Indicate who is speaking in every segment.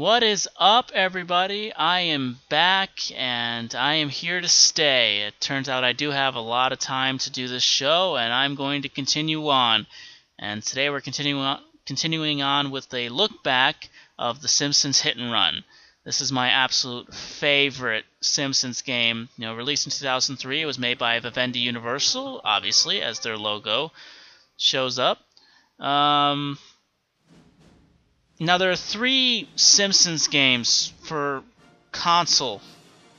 Speaker 1: What is up, everybody? I am back, and I am here to stay. It turns out I do have a lot of time to do this show, and I'm going to continue on. And today we're continuing on with a look back of the Simpsons Hit and Run. This is my absolute favorite Simpsons game. Released in 2003, it was made by Vivendi Universal, obviously, as their logo shows up. Now, there are 3 Simpsons games for console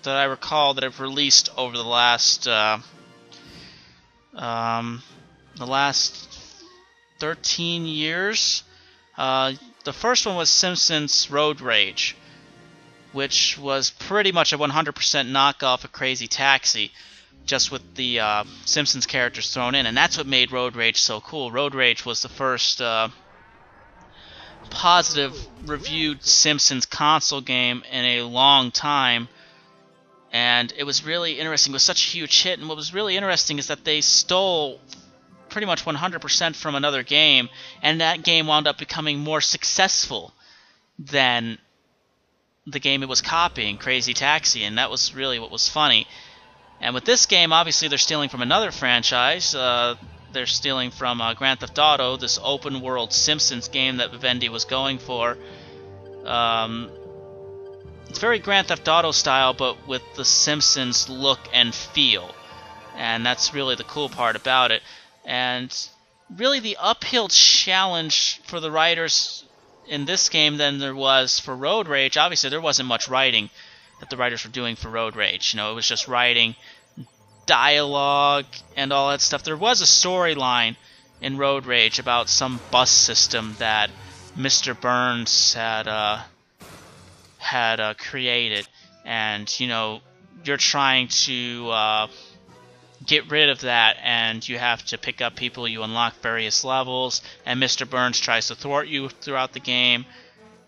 Speaker 1: that I recall that have released over the last 13 years. The first one was Simpsons Road Rage, which was pretty much a 100% knockoff of Crazy Taxi, just with the Simpsons characters thrown in, and that's what made Road Rage so cool. Road Rage was the first positive reviewed Simpsons console game in a long time, and it was really interesting. It was such a huge hit, and what was really interesting is that they stole pretty much 100% from another game, and that game wound up becoming more successful than the game it was copying, Crazy Taxi, and that was really what was funny. And with this game, obviously they're stealing from another franchise. They're stealing from Grand Theft Auto, this open-world Simpsons game that Vivendi was going for. It's very Grand Theft Auto style, but with the Simpsons look and feel. And that's really the cool part about it. And really the uphill challenge for the writers in this game than there was for Road Rage. Obviously, there wasn't much writing that the writers were doing for Road Rage. It was just writing dialogue and all that stuff. There was a storyline in Road Rage about some bus system that Mr. Burns had created, and you're trying to get rid of that, and you have to pick up people. You unlock various levels, and Mr. Burns tries to thwart you throughout the game.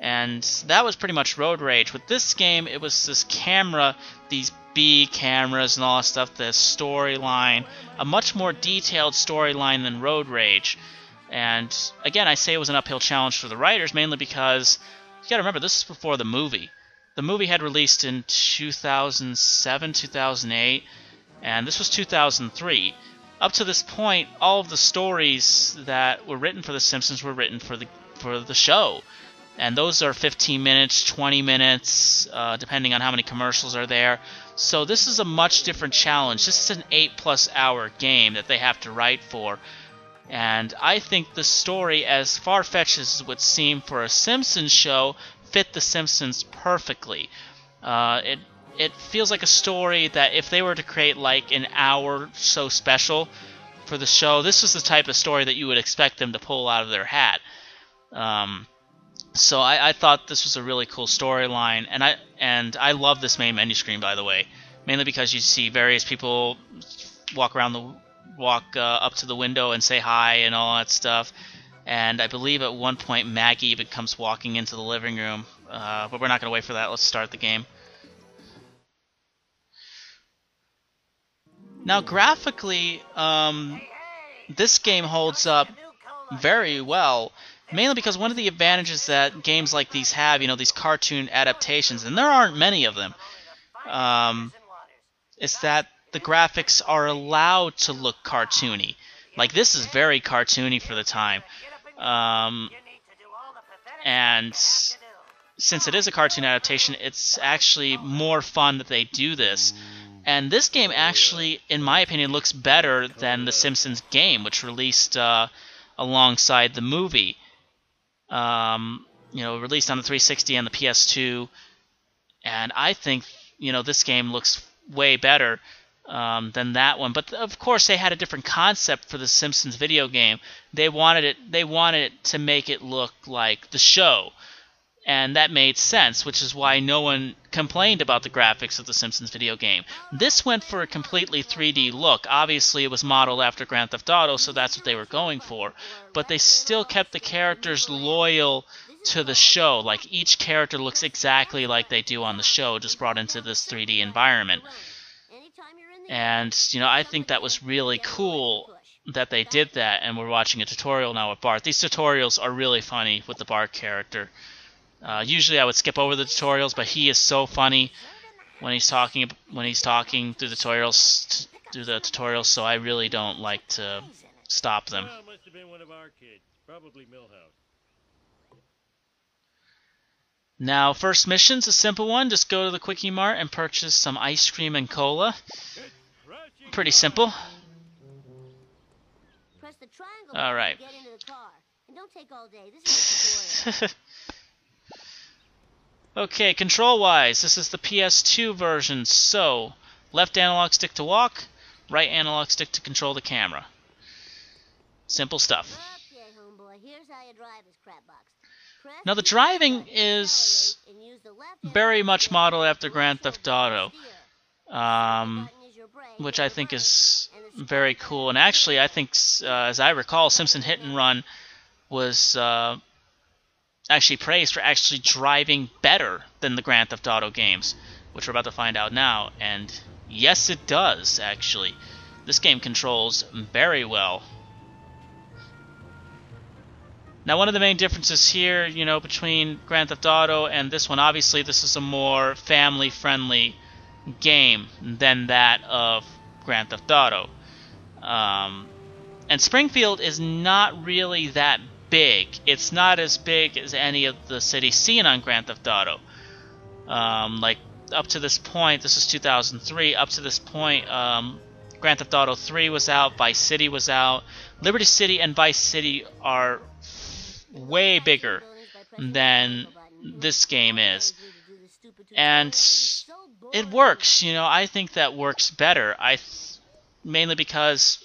Speaker 1: And that was pretty much Road Rage. With this game, it was this camera, these B cameras and all that stuff, the storyline, a much more detailed storyline than Road Rage. And again, I say it was an uphill challenge for the writers, mainly because you gotta remember, this is before the movie. The movie had released in 2007, 2008, and this was 2003. Up to this point, all of the stories that were written for The Simpsons were written for the show. And those are 15 minutes, 20 minutes, depending on how many commercials are there. So this is a much different challenge. This is an 8+ hour game that they have to write for. And I think the story, as far-fetched as it would seem for a Simpsons show, fit The Simpsons perfectly. It feels like a story that if they were to create like an hour so special for the show, this was the type of story that you would expect them to pull out of their hat. So I thought this was a really cool storyline, and I love this main menu screen, by the way, mainly because you see various people walk up to the window and say hi and all that stuff. And I believe at one point Maggie even comes walking into the living room, but we're not going to wait for that. Let's start the game. Now, graphically, this game holds up very well. Mainly because one of the advantages that games like these have, these cartoon adaptations, and there aren't many of them, is that the graphics are allowed to look cartoony. Like, this is very cartoony for the time. And since it is a cartoon adaptation, it's actually more fun that they do this. And this game actually, in my opinion, looks better than the Simpsons game, which released alongside the movie. Released on the 360 and the PS2, and I think this game looks way better than that one. But of course, they had a different concept for the Simpsons video game. They wanted it to make it look like the show, and that made sense, which is why no one complained about the graphics of the Simpsons video game. This went for a completely 3D look. Obviously, it was modeled after Grand Theft Auto, so that's what they were going for. But they still kept the characters loyal to the show. Like, each character looks exactly like they do on the show, just brought into this 3D environment. And, I think that was really cool that they did that, and we're watching a tutorial now with Bart. These tutorials are really funny with the Bart character. Usually I would skip over the tutorials, but he is so funny when he's talking through the tutorials, so I really don't like to stop them.
Speaker 2: Well, must have been one of our kids, probably Millhouse.
Speaker 1: Now, first mission's a simple one. Just go to the Quickie Mart and purchase some ice cream and cola. Pretty simple.
Speaker 3: Press the triangle
Speaker 1: All right.
Speaker 3: to get into the car. And don't take all day. This is a tutorial.
Speaker 1: Okay, control-wise, this is the PS2 version. So, left analog stick to walk, right analog stick to control the camera. Simple stuff.
Speaker 3: Okay, homeboy. Here's how you drive this crap box. Press
Speaker 1: Now, the driving is
Speaker 3: and use the left
Speaker 1: very
Speaker 3: analog
Speaker 1: much
Speaker 3: stick
Speaker 1: modeled
Speaker 3: to
Speaker 1: after Grand Theft Auto,
Speaker 3: button is your brake,
Speaker 1: which I think is
Speaker 3: and the
Speaker 1: very cool. And actually, I think, as I recall, Simpsons Hit and Run was actually praised for actually driving better than the Grand Theft Auto games, which we're about to find out now. And yes, it does, actually. This game controls very well. Now, one of the main differences here, you know, between Grand Theft Auto and this one, obviously this is a more family-friendly game than that of Grand Theft Auto. And Springfield is not really that big. It's not as big as any of the cities seen on Grand Theft Auto. Like, up to this point, this is 2003, up to this point, Grand Theft Auto 3 was out, Vice City was out. Liberty City and Vice City are way bigger than this game is. And it works, you know, I think that works better. Mainly because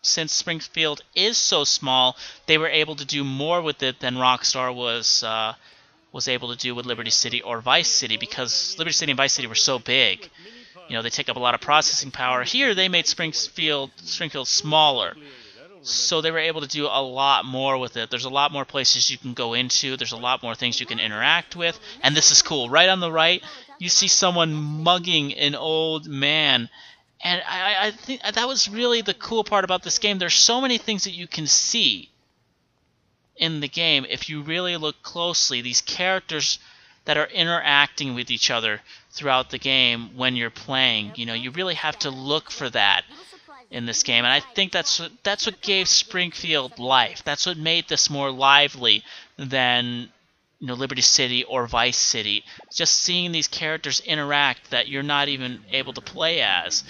Speaker 1: since Springfield is so small, they were able to do more with it than Rockstar was able to do with Liberty City or Vice City, because Liberty City and Vice City were so big. You know, they take up a lot of processing power. Here, they made Springfield smaller, so they were able to do a lot more with it. There's a lot more places you can go into. There's a lot more things you can interact with. And this is cool. Right on the right, you see someone mugging an old man. And I think that was really the cool part about this game. There's so many things that you can see in the game if you really look closely. These characters that are interacting with each other throughout the game when you're playing. You know, you really have to look for that in this game, and I think that's what gave Springfield life. That's what made this more lively than, you know, Liberty City or Vice City. Just seeing these characters interact that you're not even able to play as.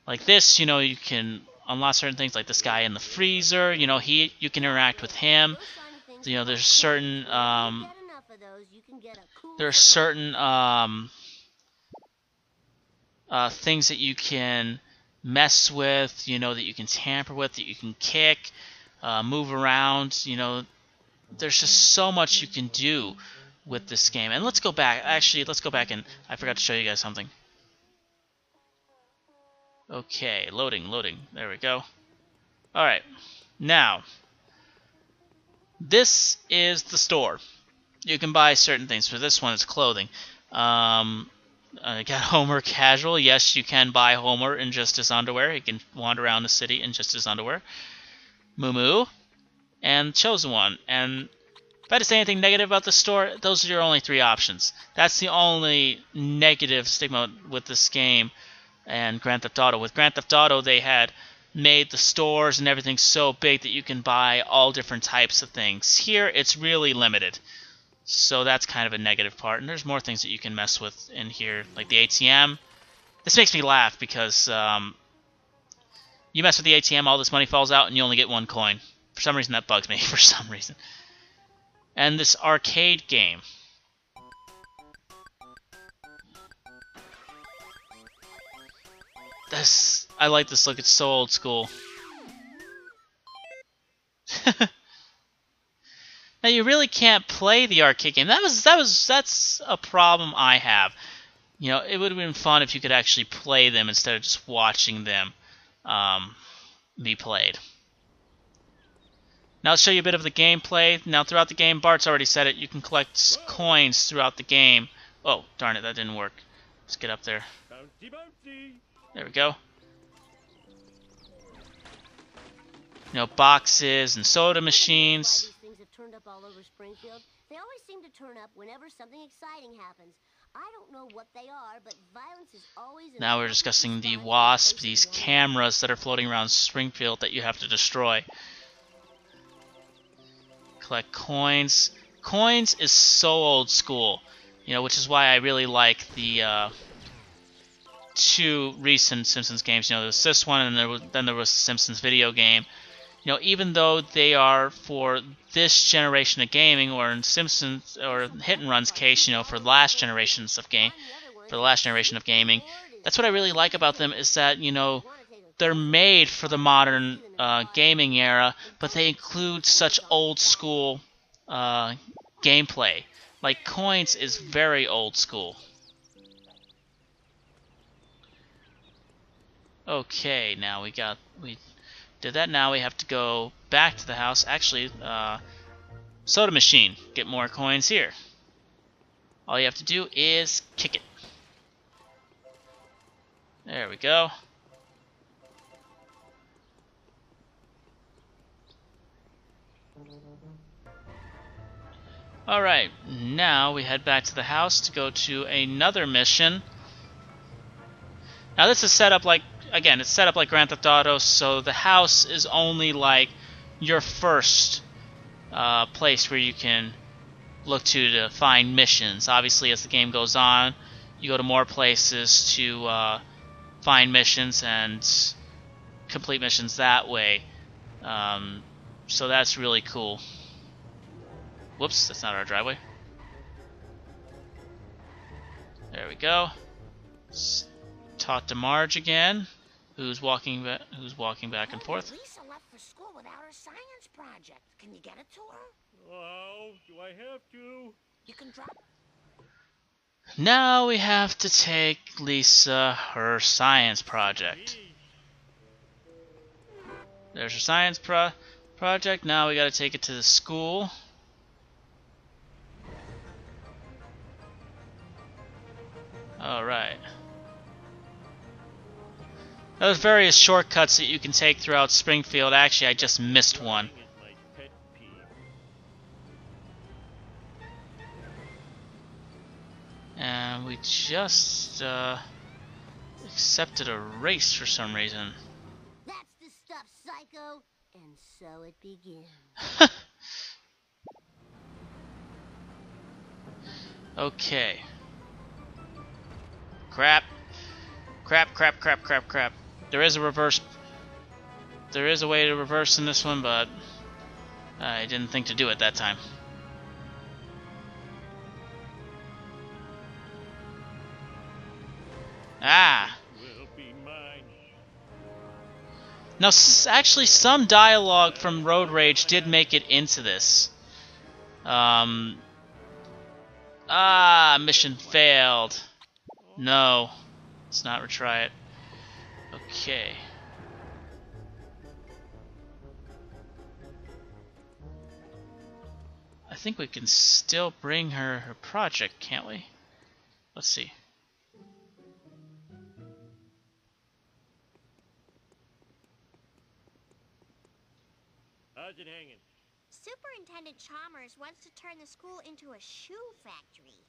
Speaker 1: Like this, you know, you can unlock certain things, like this guy in the freezer. You know, you can interact with him. You know, there's certain things that you can mess with, you know, that you can tamper with, that you can kick, move around. You know, there's just so much you can do with this game. And let's go back. Actually, let's go back, and I forgot to show you guys something. Okay, loading. There we go. Alright, now, this is the store. You can buy certain things. For this one, it's clothing. I got Homer Casual. Yes, you can buy Homer in just his underwear. He can wander around the city in just his underwear. Moo Moo. And Chosen One. And if I had to say anything negative about the store, those are your only three options. That's the only negative stigma with this game and Grand Theft Auto. With Grand Theft Auto, they had made the stores and everything so big that you can buy all different types of things. Here, it's really limited. So that's kind of a negative part. And there's more things that you can mess with in here, like the ATM. This makes me laugh because you mess with the ATM, all this money falls out, and you only get one coin. For some reason, that bugs me, for some reason. And this arcade game. I like this look. It's so old school. Now you really can't play the arcade game. That's a problem I have. You know, it would have been fun if you could actually play them instead of just watching them be played. Now I'll show you a bit of the gameplay. Now throughout the game, Bart's already said it, you can collect coins throughout the game. Oh, darn it, that didn't work. Let's get up there. There we go. You know, boxes and soda machines.
Speaker 3: They always seem to turn up whenever something exciting happens. I don't know what they are, but violence is always...
Speaker 1: Now we're discussing the Wasp, these cameras that are floating around Springfield that you have to destroy. Collect coins. Coins is so old school, you know, which is why I really like the two recent Simpsons games. You know, there was this one, and then there was the Simpsons video game. You know, even though they are for this generation of gaming, or in Simpsons or Hit and Run's case, you know, for the last generation of gaming, that's what I really like about them, is that, you know, they're made for the modern gaming era, but they include such old school gameplay. Like, Coins is very old school. Okay, now we did that. Now we have to go back to the house. Actually, soda machine. Get more coins here. All you have to do is kick it. There we go. Alright, now we head back to the house to go to another mission. Now this is set up like, again, it's set up like Grand Theft Auto, so the house is only like your first place where you can look to find missions. Obviously, as the game goes on, you go to more places to find missions and complete missions that way. So that's really cool. Whoops, that's not our driveway. There we go. Talk to Marge again, who's walking back and forth.
Speaker 4: Lisa left for school without her science project. Can you get it to her?
Speaker 2: Oh, do I have to?
Speaker 4: You can drop.
Speaker 1: Now we have to take Lisa her science project. There's her science project. Now we got to take it to the school. All right. There's various shortcuts that you can take throughout Springfield. Actually, I just missed one. And we just accepted a race for some reason.
Speaker 3: That's the stuff, Psycho. And so it begins.
Speaker 1: Okay. Crap. Crap. There is a reverse. There is a way to reverse in this one, but I didn't think to do it that time. Ah. Now, actually, some dialogue from Road Rage did make it into this. Mission failed. No. Let's not retry it. Okay. I think we can still bring her project, can't we? Let's see.
Speaker 2: How's it hanging?
Speaker 4: Superintendent Chalmers wants to turn the school into a shoe factory.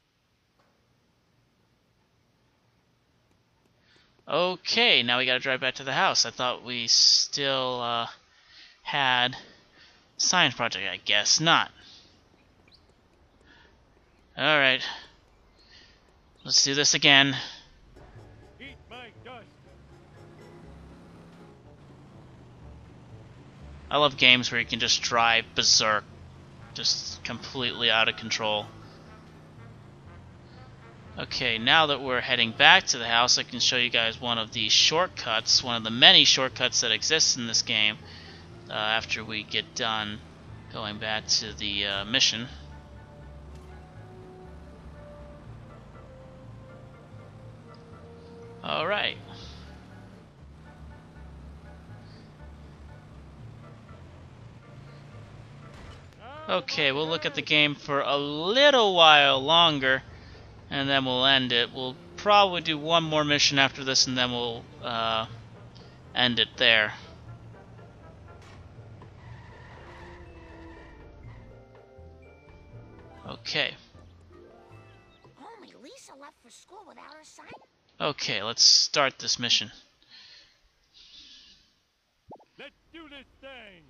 Speaker 1: Okay, now we gotta drive back to the house. I thought we still had science project. I guess not. Alright. Let's do this again.
Speaker 2: Eat my dust.
Speaker 1: I love games where you can just drive berserk. Just completely out of control. Okay, now that we're heading back to the house, I can show you guys one of the shortcuts, one of the many shortcuts that exist in this game, after we get done going back to the mission. Alright. Okay, we'll look at the game for a little while longer, and then we'll end it. We'll probably do one more mission after this, and then we'll end it there. Okay.
Speaker 4: Homie, Lisa left for school without her sign.
Speaker 1: Okay, let's start this mission.
Speaker 2: Let's do this thing.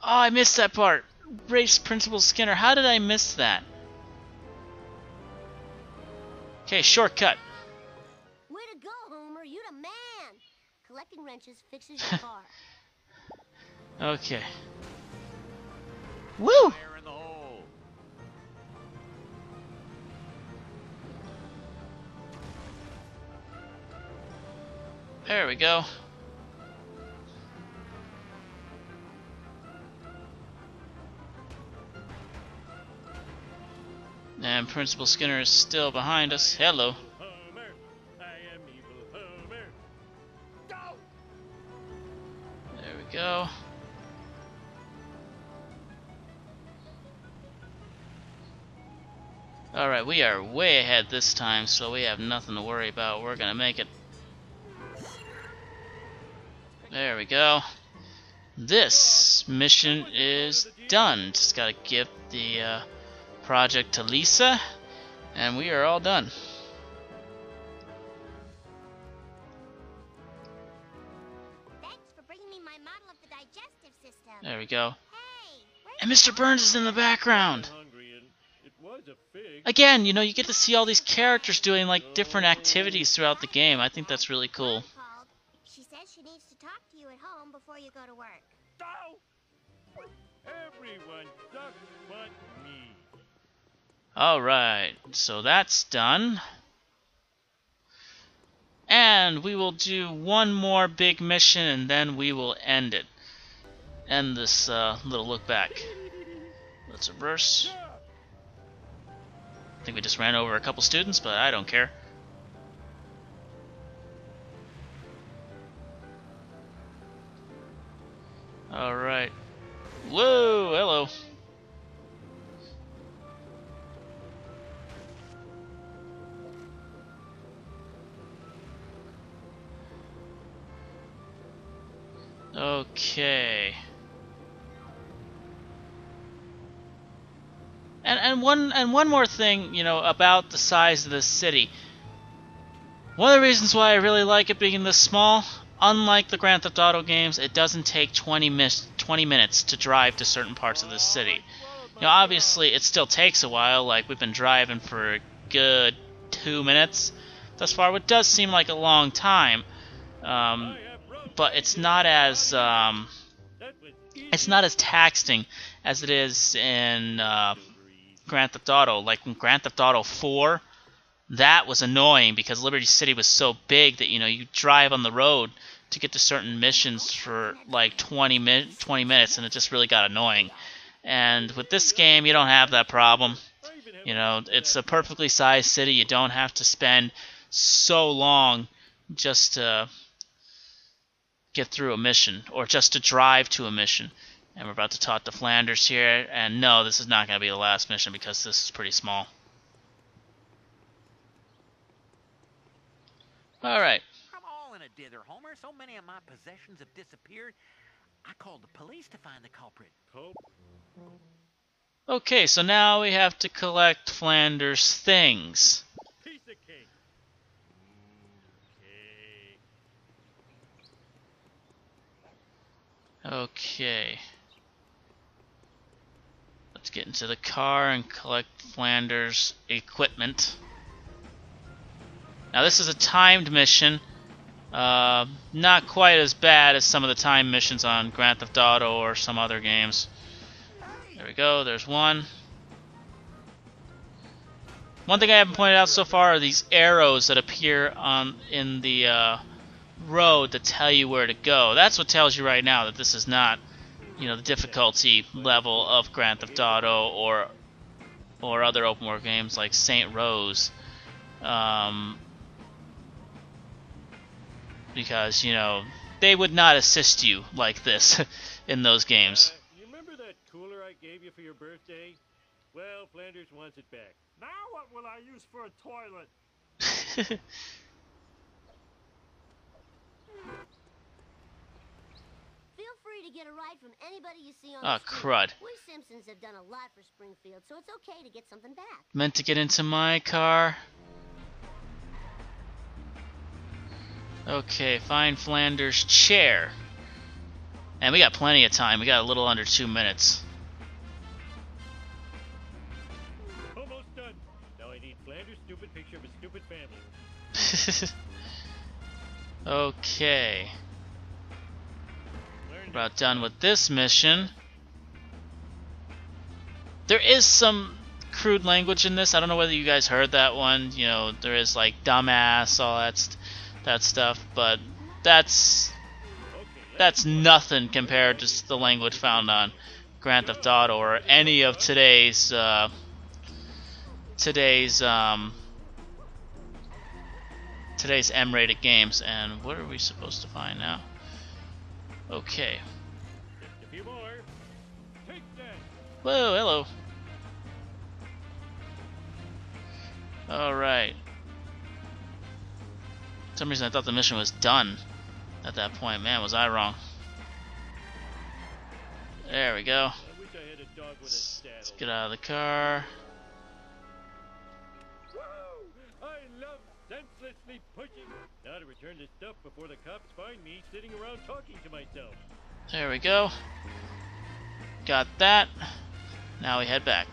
Speaker 1: Oh, I missed that part. Race Principal Skinner. How did I miss that? Okay, shortcut.
Speaker 3: Way to go, Homer. You the man. Collecting wrenches fixes your car.
Speaker 1: Okay. Woo!
Speaker 2: Fire in the hole.
Speaker 1: There we go. And Principal Skinner is still behind us. Hello.
Speaker 2: Homer, I am evil Homer. Go!
Speaker 1: There we go. Alright, we are way ahead this time, so we have nothing to worry about. We're gonna make it. There we go. This mission is done. Just gotta give the project to Lisa, and we are all done.
Speaker 4: Thanks for bringing me my model of the digestive system.
Speaker 1: There we go.
Speaker 4: Hey, where's
Speaker 1: And Mr. Burns is in the background.
Speaker 2: Hungry and it was a fig.
Speaker 1: Again, you know, you get to see all these characters doing like different activities throughout the game. I think that's really cool.
Speaker 4: Mom called. She says she needs to talk to you at home before you go to work.
Speaker 2: Go! Everyone sucks but me.
Speaker 1: Alright, so that's done. And we will do one more big mission and then we will end it. End this little look back. Let's reverse. I think we just ran over a couple students, but I don't care. Alright. Whoa, hello. Okay. And one more thing, you know, about the size of this city. One of the reasons why I really like it being this small, unlike the Grand Theft Auto games, it doesn't take 20 minutes to drive to certain parts of this city. You know, obviously it still takes a while, like we've been driving for a good 2 minutes thus far, which does seem like a long time. But it's not as taxing as it is in Grand Theft Auto. Like in Grand Theft Auto 4, that was annoying because Liberty City was so big that, you know, you drive on the road to get to certain missions for like 20 minutes, and it just really got annoying. And with this game, you don't have that problem. You know, it's a perfectly sized city. You don't have to spend so long just to get through a mission, or just to drive to a mission. And we're about to talk to Flanders here, and no, this is not going to be the last mission because this is pretty small. Alright.
Speaker 5: I'm all in a dither, Homer. So many of my possessions have disappeared. I called the police to find the culprit.
Speaker 1: Okay, so now we have to collect Flanders' things.
Speaker 2: Piece of cake.
Speaker 1: Okay. Let's get into the car and collect Flanders' equipment. Now this is a timed mission. Not quite as bad as some of the timed missions on Grand Theft Auto or some other games. There we go, there's one. One thing I haven't pointed out so far are these arrows that appear in the road that tell you where to go. That's what tells you right now that this is not, you know, the difficulty level of Grand Theft Auto or other open world games like Saint Rose. Because, you know, they would not assist you like this in those games.
Speaker 2: You remember that cooler I gave you for your birthday? Well, Flanders wants it back. Now what will I use for a toilet?
Speaker 3: Feel free free to get a ride from anybody you see on
Speaker 1: Oh,
Speaker 3: the street.
Speaker 1: crud.
Speaker 3: We Simpsons have done a lot for Springfield, so it's okay to get something back.
Speaker 1: Meant to get into my car. Okay, find Flanders' chair. And we got plenty of time. We got a little under 2 minutes.
Speaker 2: Almost done. Now I need Flanders' stupid picture of a stupid family.
Speaker 1: Okay.
Speaker 2: Learned
Speaker 1: About done with this mission. There is some crude language in this. I don't know whether you guys heard that one. You know, there is like dumbass, all that stuff, but that's nothing compared to the language found on Grand Theft Auto or any of today's M-rated games. And what are we supposed to find now? Okay.
Speaker 2: Just a few more. Take that.
Speaker 1: Whoa, hello. Alright. For some reason I thought the mission was done at that point. Man, was I wrong. There we go.
Speaker 2: I wish I had a dog with a saddle.
Speaker 1: Let's get out of the car.
Speaker 2: Woo! I love senselessly pushing. Now to return this stuff before the cops find me sitting around talking to myself.
Speaker 1: There we go. Got that. Now we head back.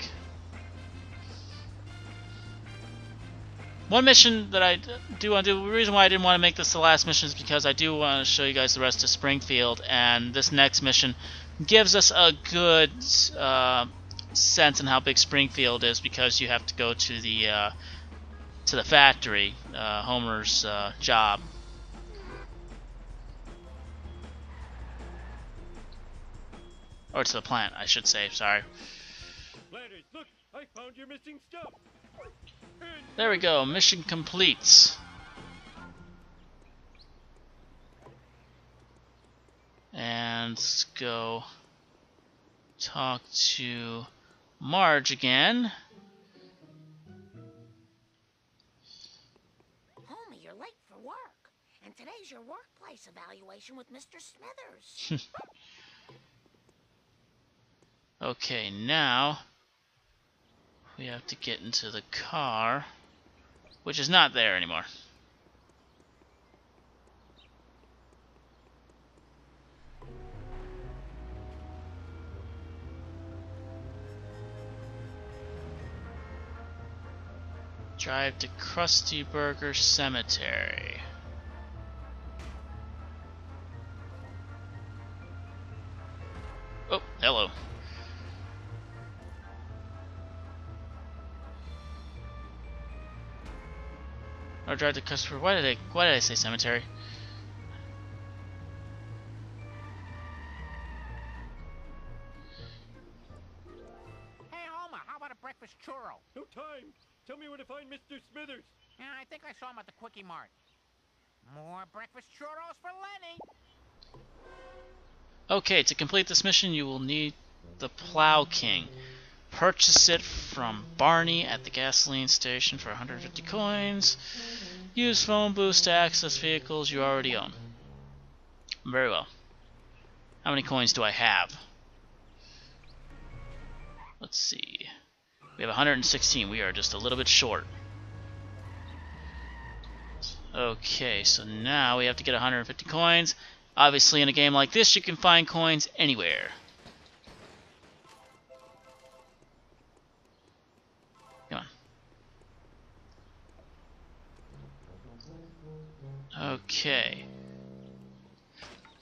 Speaker 1: One mission that I do want to do, the reason why I didn't want to make this the last mission is because I do want to show you guys the rest of Springfield, and this next mission gives us a good sense on how big Springfield is, because you have to go to the factory, Homer's job. Or to the plant, I should say, sorry.
Speaker 2: Flanders, look! I found your missing stuff!
Speaker 1: There we go, mission complete. And let's go talk to Marge again.
Speaker 6: Homie, you're late for work. And today's your workplace evaluation with Mr. Smithers.
Speaker 1: Okay, now we have to get into the car, which is not there anymore. Drive to Krusty Burger Cemetery. Oh, hello. Or drive to Krusty. Why did I say cemetery?
Speaker 5: Hey, Homer, how about a breakfast churro?
Speaker 2: No time! Tell me where to find Mr. Smithers!
Speaker 5: Yeah, I think I saw him at the Quickie Mart. More breakfast churros for Lenny.
Speaker 1: Okay, to complete this mission, you will need the Plow King. Purchase it from Barney at the gasoline station for 150 coins. Use phone boost to access vehicles you already own. Very well. How many coins do I have? Let's see. We have 116. We are just a little bit short. Okay, so now we have to get 150 coins. Obviously, in a game like this, you can find coins anywhere. Come on. Okay.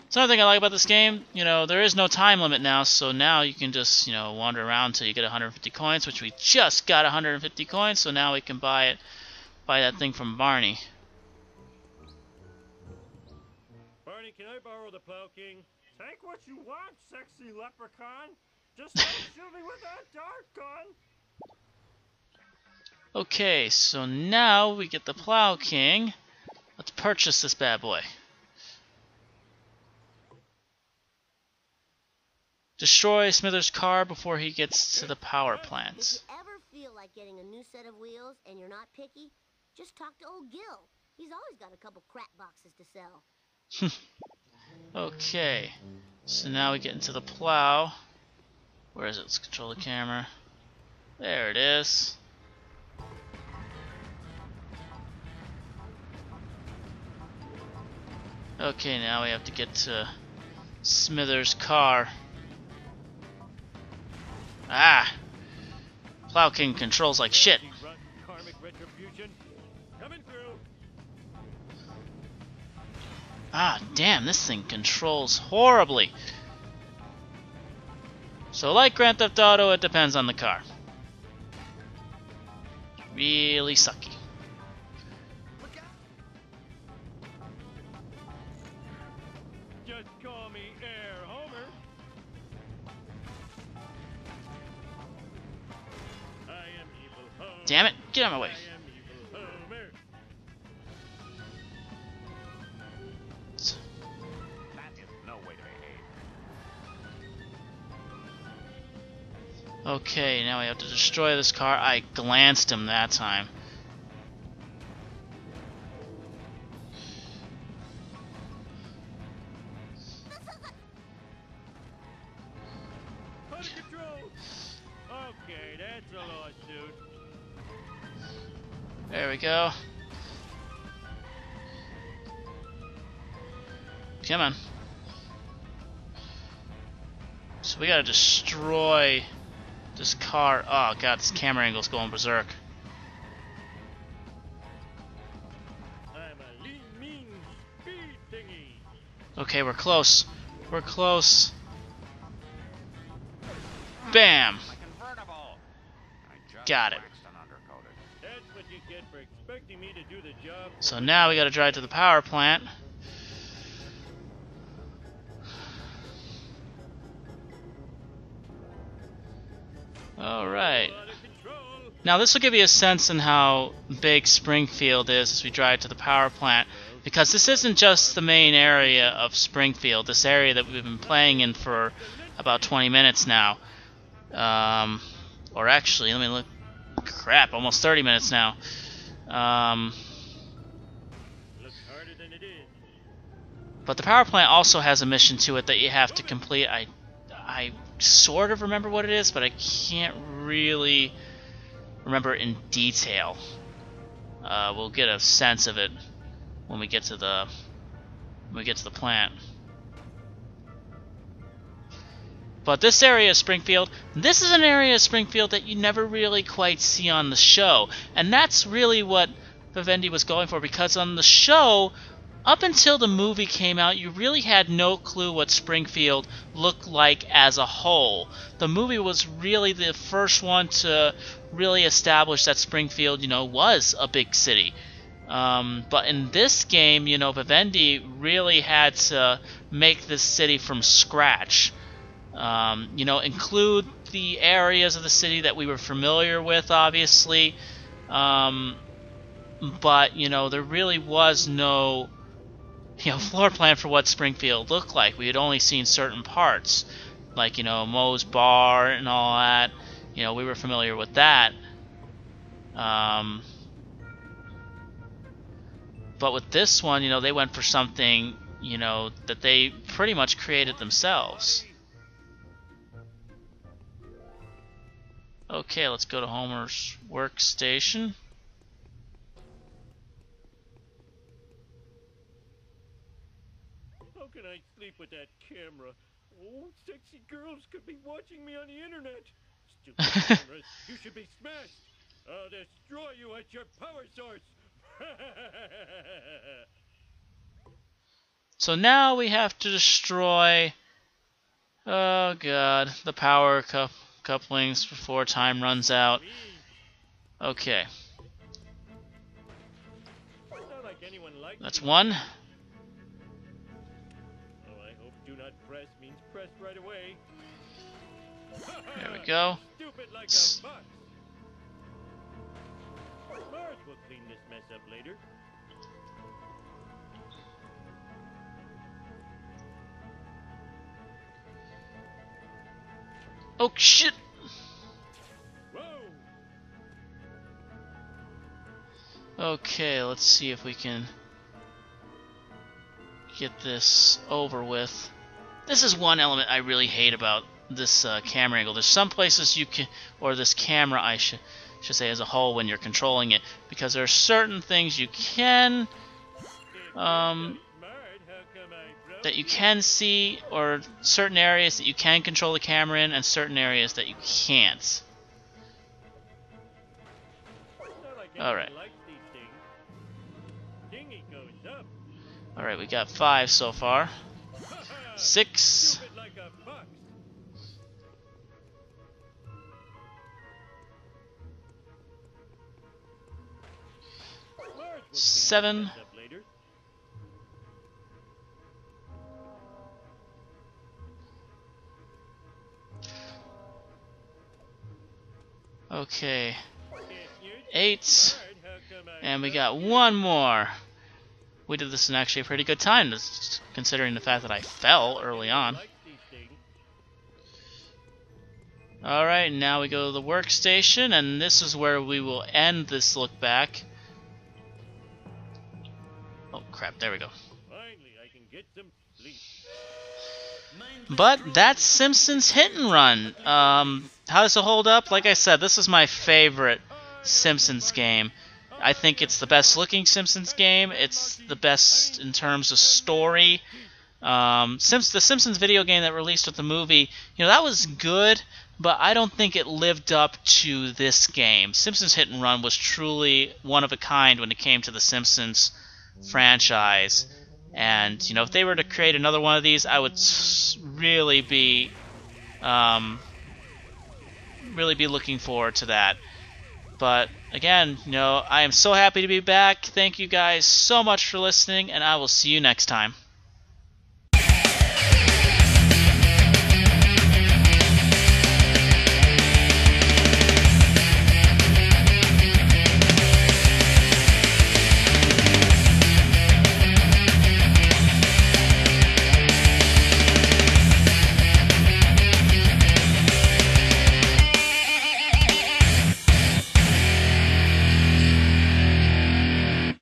Speaker 1: So another thing I like about this game, you know, there is no time limit now, so now you can just, you know, wander around until you get 150 coins, which we just got 150 coins, so now we can buy that thing from Barney.
Speaker 2: Barney, can I borrow the Plow King? Take what you want, sexy leprechaun! Just don't shoot me with that dart gun!
Speaker 1: Okay, so now we get the Plow King. Let's purchase this bad boy. Destroy Smithers' car before he gets to the power
Speaker 3: If
Speaker 1: plant.
Speaker 3: you ever feel like getting a new set of wheels and you're not picky, just talk to old Gil. He's always got a couple crap boxes to sell.
Speaker 1: Okay, so now we get into the plow. Where is it? Let's control the camera. There it is. Okay, now we have to get to Smithers' car. Ah! Plow King controls like shit.
Speaker 2: Karmic retribution. Coming through.
Speaker 1: Ah, damn, this thing controls horribly. So like Grand Theft Auto, it depends on the car. Really sucky.
Speaker 2: Just call me Air Homer. I am evil Homer.
Speaker 1: Damn it, get out of my way.
Speaker 2: I am evil Homer.
Speaker 5: That is no way to behave.
Speaker 1: Okay, now we have to destroy this car. I glanced him that time.
Speaker 2: Out of control. Okay, that's a lawsuit.
Speaker 1: There we go. Come on. So we gotta destroy this car. Oh god, this camera angle's going berserk.
Speaker 2: I'm a lean, mean speed thingy.
Speaker 1: Okay, we're close. We're close. Bam!
Speaker 5: My convertible. I just
Speaker 1: Got it.
Speaker 5: waxed and undercoated.
Speaker 2: That's what you get for expecting me to do the job.
Speaker 1: So now we gotta drive to the power plant. Alright.
Speaker 2: Out of control.
Speaker 1: Now this will give you a sense in how big Springfield is as we drive to the power plant, because this isn't just the main area of Springfield, this area that we've been playing in for about 20 minutes now. Or actually, let me look. Crap, almost 30 minutes now.
Speaker 2: Looks harder than it is.
Speaker 1: But the power plant also has a mission to it that you have to complete. I sort of remember what it is, but I can't really remember in detail. We'll get a sense of it when we get to the plant. But this area of Springfield, this is an area of Springfield that you never really quite see on the show. And that's really what Vivendi was going for, because on the show, up until the movie came out, you really had no clue what Springfield looked like as a whole. The movie was really the first one to really establish that Springfield, was a big city. But in this game, Vivendi really had to make this city from scratch. Include the areas of the city that we were familiar with, obviously. But, there really was no, floor plan for what Springfield looked like. We had only seen certain parts, like, Moe's Bar and all that. We were familiar with that. But with this one, they went for something, that they pretty much created themselves. Okay, let's go to Homer's workstation.
Speaker 2: How can I sleep with that camera? Oh, sexy girls could be watching me on the internet. Stupid cameras, you should be smashed. I'll destroy you at your power source.
Speaker 1: So now we have to destroy, oh god, the power couplings before time runs out. Okay,
Speaker 2: Not like anyone likes
Speaker 1: that's
Speaker 2: me.
Speaker 1: one.
Speaker 2: Oh, I hope do not press means press right away.
Speaker 1: There we go.
Speaker 2: Stupid like
Speaker 1: S-
Speaker 2: a fox. Mars will clean this mess up later.
Speaker 1: Oh shit!
Speaker 2: Whoa!
Speaker 1: Okay, let's see if we can get this over with. This is one element I really hate about this camera angle. There's some places you can, or this camera I should say as a whole when you're controlling it, because there are certain things you can that you can see, or certain areas that you can control the camera in, and certain areas that you can't. Alright. Alright, we got 5 so far. 6. 7. Okay. 8. And we got one more. We did this in actually a pretty good time, considering the fact that I fell early on. Alright, now we go to the workstation, and this is where we will end this look back. Oh crap, there we go. But that's Simpsons Hit and Run. How does it hold up? Like I said, this is my favorite Simpsons game. I think it's the best looking Simpsons game. It's the best in terms of story. The Simpsons video game that released with the movie, that was good, but I don't think it lived up to this game. Simpsons Hit and Run was truly one of a kind when it came to the Simpsons franchise. And, if they were to create another one of these, I would really be looking forward to that. But again, I am so happy to be back. Thank you guys so much for listening, and I will see you next time.